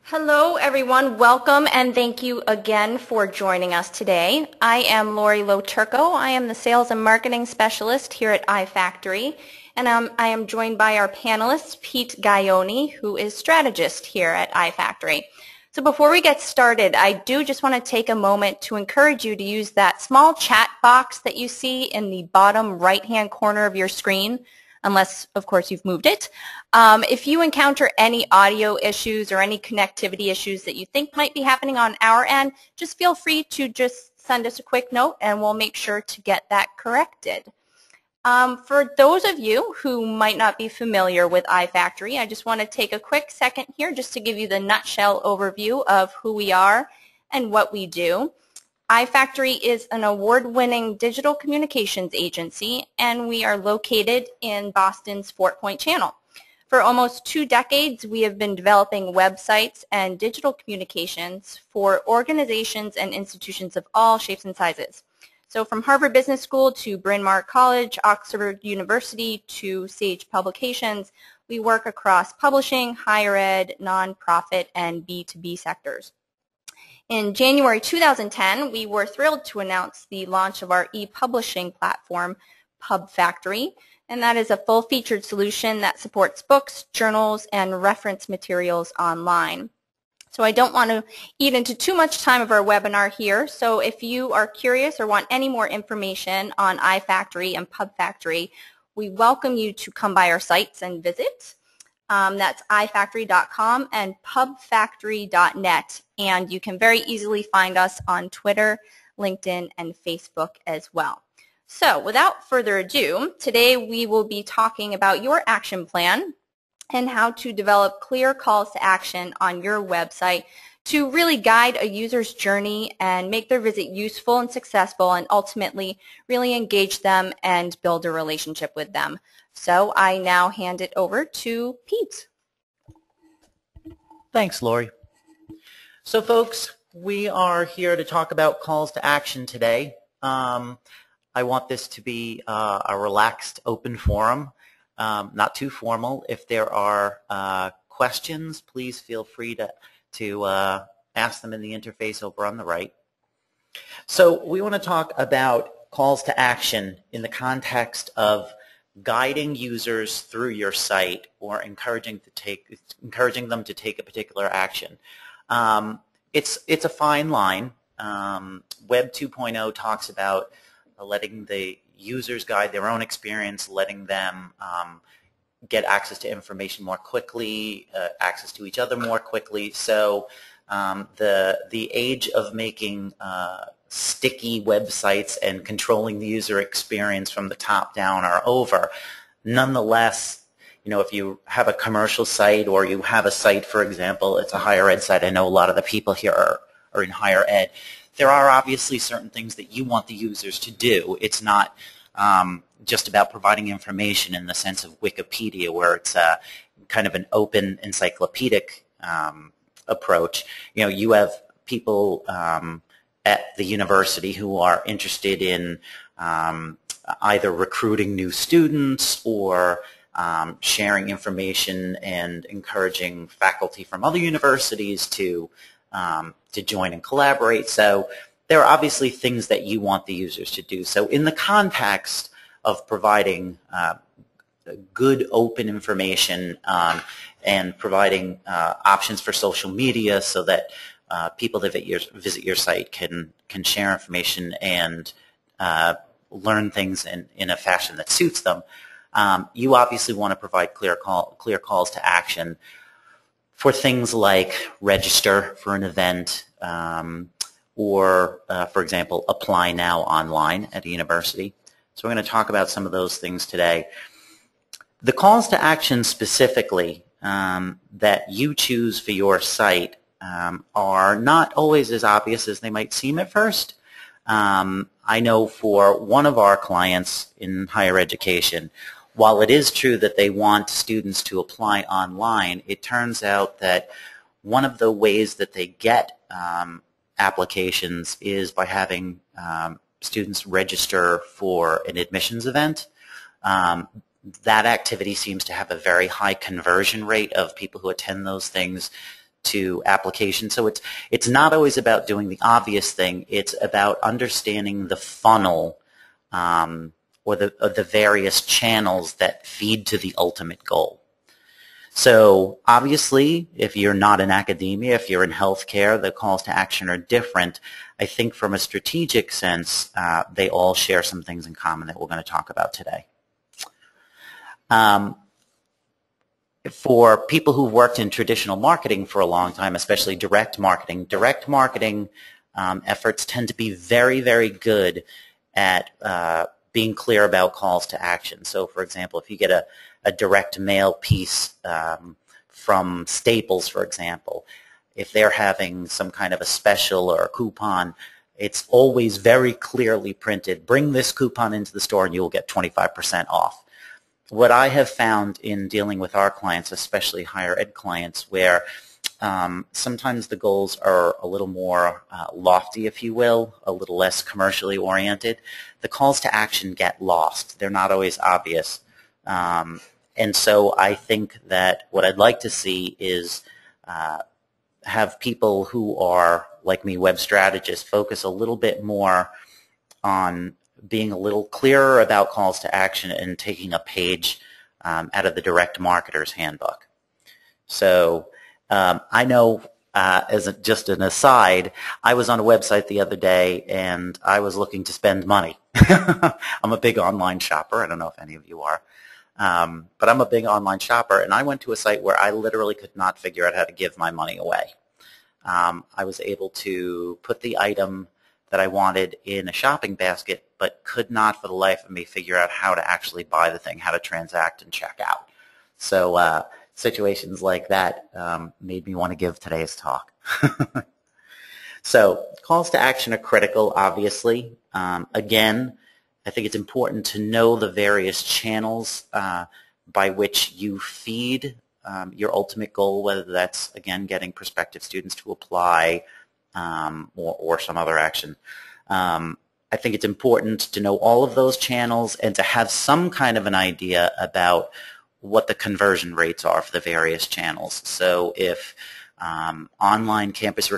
Hello everyone, welcome and thank you again for joining us today. I am Lori Loturco. I am the Sales and Marketing Specialist here at iFactory, and I am joined by our panelist, Pete Gaioni, who is strategist here at iFactory. So before we get started, I do just want to take a moment to encourage you to use that small chat box that you see in the bottom right-hand corner of your screen, unless, of course, you've moved it. If you encounter any audio issues or any connectivity issues that you think might be happening on our end, just feel free to just send us a quick note and we'll make sure to get that corrected. For those of you who might not be familiar with iFactory, I just want to take a quick second here just to give you the nutshell overview of who we are and what we do. iFactory is an award-winning digital communications agency, and we are located in Boston's Fort Point Channel. For almost 2 decades, we have been developing websites and digital communications for organizations and institutions of all shapes and sizes. So from Harvard Business School to Bryn Mawr College, Oxford University to Sage Publications, we work across publishing, higher ed, nonprofit, and B2B sectors. In January 2010, we were thrilled to announce the launch of our e-publishing platform, PubFactory, and that is a full-featured solution that supports books, journals, and reference materials online. So I don't want to eat into too much time of our webinar here, so if you are curious or want any more information on iFactory and PubFactory, we welcome you to come by our sites and visit. That's iFactory.com and pubfactory.net, and you can very easily find us on Twitter, LinkedIn, and Facebook as well. So without further ado, today we will be talking about your action plan and how to develop clear calls to action on your website to really guide a user's journey and make their visit useful and successful, and ultimately really engage them and build a relationship with them. So I now hand it over to Pete. Thanks, Lori. So folks, we are here to talk about calls to action today. I want this to be a relaxed, open forum, not too formal. If there are questions, please feel free to ask them in the interface over on the right. So we want to talk about calls to action in the context of guiding users through your site or encouraging them to take a particular action. It's a fine line. Web 2.0 talks about letting the users guide their own experience, letting them get access to information more quickly, access to each other more quickly. So the age of making sticky websites and controlling the user experience from the top down are over. Nonetheless, you know, if you have a commercial site or you have a site, for example, it's a higher ed site. I know a lot of the people here are in higher ed. There are obviously certain things that you want the users to do. It's not just about providing information in the sense of Wikipedia, where it's kind of an open encyclopedic approach. You know, you have people at the university who are interested in either recruiting new students or sharing information and encouraging faculty from other universities to join and collaborate. So there are obviously things that you want the users to do. So in the context of providing good open information and providing options for social media so that people that visit your site can share information and learn things in a fashion that suits them, you obviously want to provide clear calls to action for things like register for an event or, for example, apply now online at a university. So we're going to talk about some of those things today. The calls to action specifically that you choose for your site are not always as obvious as they might seem at first. I know for one of our clients in higher education, while it is true that they want students to apply online, it turns out that one of the ways that they get applications is by having students register for an admissions event. That activity seems to have a very high conversion rate of people who attend those things to application. So it's not always about doing the obvious thing. It's about understanding the funnel or the various channels that feed to the ultimate goal. So obviously, if you're not in academia, if you're in healthcare, the calls to action are different. I think from a strategic sense, they all share some things in common that we're going to talk about today. For people who've worked in traditional marketing for a long time, especially direct marketing efforts tend to be very, very good at being clear about calls to action. So, for example, if you get a direct mail piece from Staples, for example, if they're having some kind of a special or a coupon, it's always very clearly printed, bring this coupon into the store and you will get 25% off. What I have found in dealing with our clients, especially higher ed clients, where sometimes the goals are a little more lofty, if you will, a little less commercially oriented, the calls to action get lost. They're not always obvious. And so I think that what I'd like to see is have people who are, like me, web strategists, focus a little bit more on being a little clearer about calls to action and taking a page out of the direct marketer's handbook. So I know, just an aside, I was on a website the other day and I was looking to spend money. I'm a big online shopper. I don't know if any of you are. But I'm a big online shopper, and I went to a site where I literally could not figure out how to give my money away. I was able to put the item that I wanted in a shopping basket, but could not for the life of me figure out how to actually buy the thing, how to transact and check out. So situations like that made me want to give today's talk. So calls to action are critical, obviously. Again, I think it's important to know the various channels by which you feed your ultimate goal, whether that's, again, getting prospective students to apply or some other action. I think it's important to know all of those channels and to have some kind of an idea about what the conversion rates are for the various channels. So if on-site campus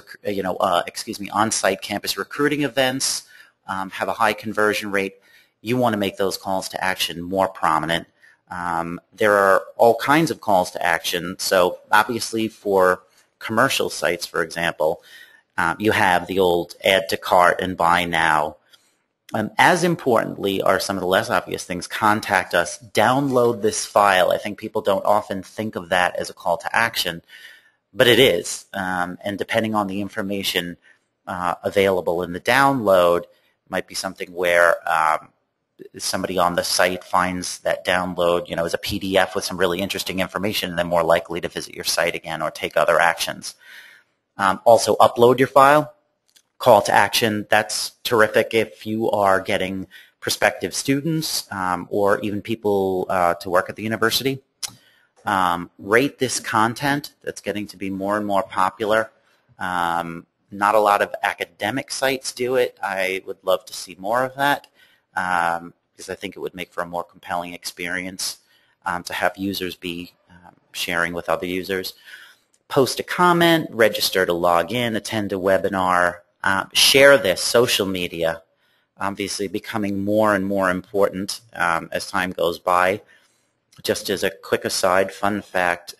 recruiting events have a high conversion rate, you want to make those calls to action more prominent. There are all kinds of calls to action. So obviously for commercial sites, for example, you have the old add to cart and buy now. As importantly are some of the less obvious things. Contact us, download this file. I think people don't often think of that as a call to action, but it is. And depending on the information available in the download, might be something where somebody on the site finds that download, as a PDF with some really interesting information, and they're more likely to visit your site again or take other actions. Also, upload your file. Call to action, that's terrific if you are getting prospective students or even people to work at the university. Rate this content. That's getting to be more and more popular. Not a lot of academic sites do it. I would love to see more of that because I think it would make for a more compelling experience to have users be sharing with other users. Post a comment, register to log in, attend a webinar. Share this, social media, obviously becoming more and more important as time goes by. Just as a quick aside, fun fact,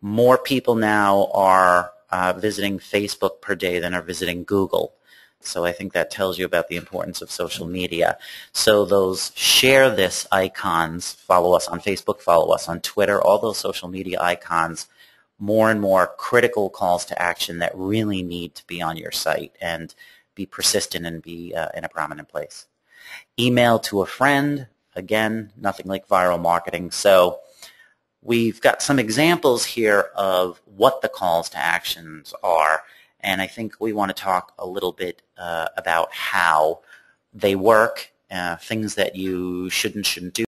more people now are visiting Facebook per day than are visiting Google. So I think that tells you about the importance of social media. So those share this icons, follow us on Facebook, follow us on Twitter, all those social media icons, more and more critical calls to action that really need to be on your site and be persistent and be in a prominent place. Email to a friend, again, nothing like viral marketing. So we've got some examples here of what the calls to actions are, and I think we want to talk a little bit about how they work, things that you shouldn't do.